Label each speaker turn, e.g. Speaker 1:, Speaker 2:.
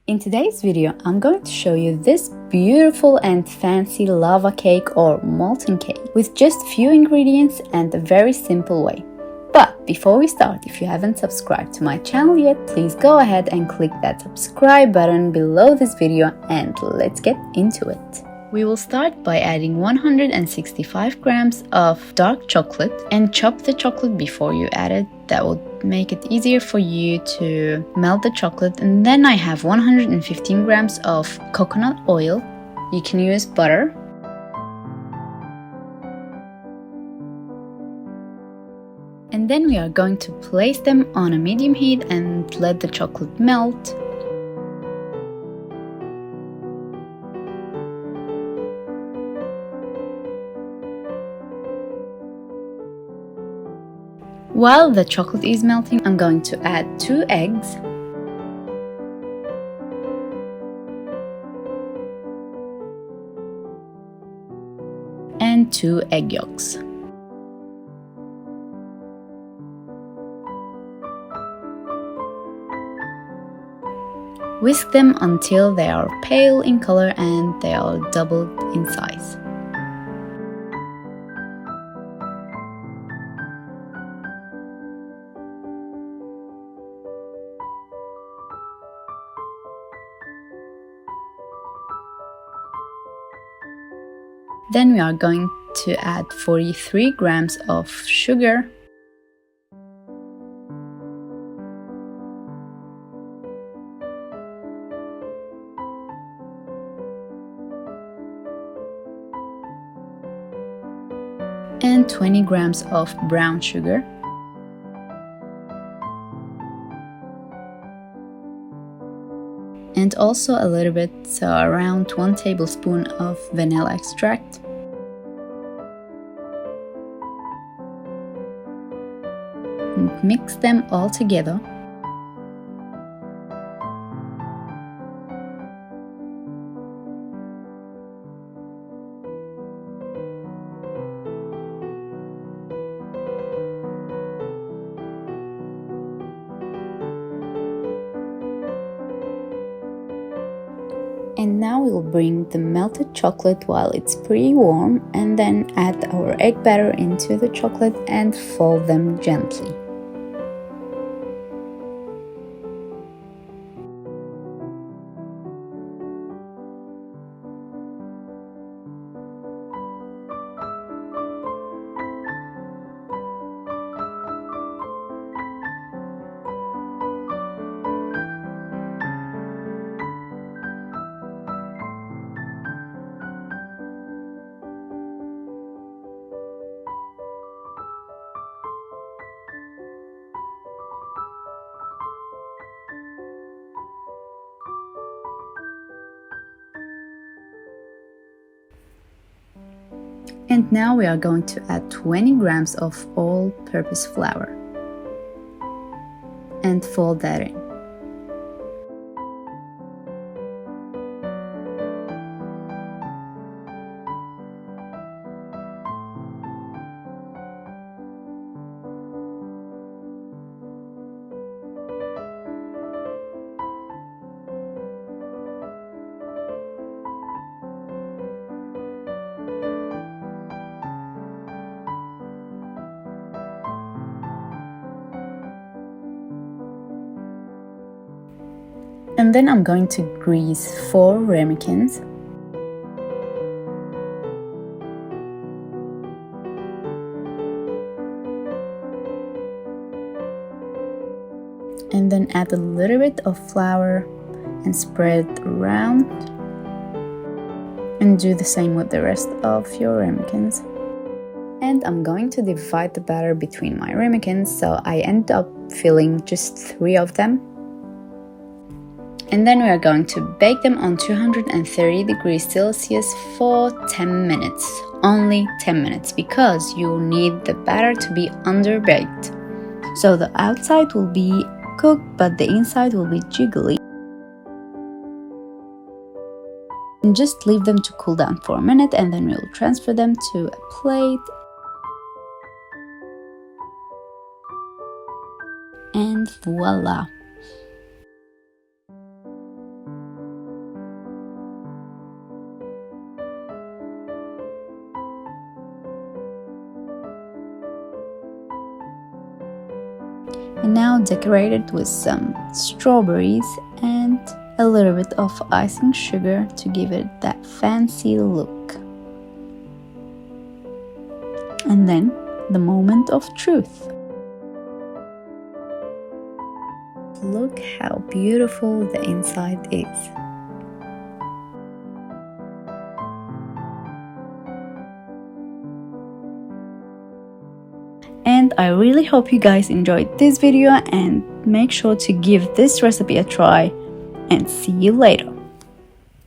Speaker 1: In today's video, I'm going to show you this beautiful and fancy lava cake or molten cake with just few ingredients and a very simple way. But before we start, if you haven't subscribed to my channel yet, please go ahead and click that subscribe button below this video and let's get into it. We will start by adding 165 grams of dark chocolate and chop the chocolate before you add it. That will make it easier for you to melt the chocolate. And then I have 115 grams of coconut oil. You can use butter. And then we are going to place them on a medium heat and let the chocolate melt. While the chocolate is melting, I'm going to add 2 eggs and 2 egg yolks. Whisk them until they are pale in color and they are doubled in size. Then we are going to add 43 grams of sugar and 20 grams of brown sugar. And also a little bit, so around 1 tablespoon of vanilla extract. And mix them all together. And now we'll bring the melted chocolate while it's pretty warm and then add our egg batter into the chocolate and fold them gently. And now we are going to add 20 grams of all-purpose flour and fold that in. And then I'm going to grease 4 ramekins. And then add a little bit of flour and spread it around. And do the same with the rest of your ramekins. And I'm going to divide the batter between my ramekins, so I end up filling just 3 of them. And then we are going to bake them on 230 degrees Celsius for 10 minutes. Only 10 minutes because you need the batter to be underbaked. So the outside will be cooked but the inside will be jiggly. And just leave them to cool down for a minute and then we'll transfer them to a plate. And voila! And now decorate it with some strawberries and a little bit of icing sugar to give it that fancy look. And then the moment of truth. Look how beautiful the inside is. And I really hope you guys enjoyed this video, and make sure to give this recipe a try, and see you later.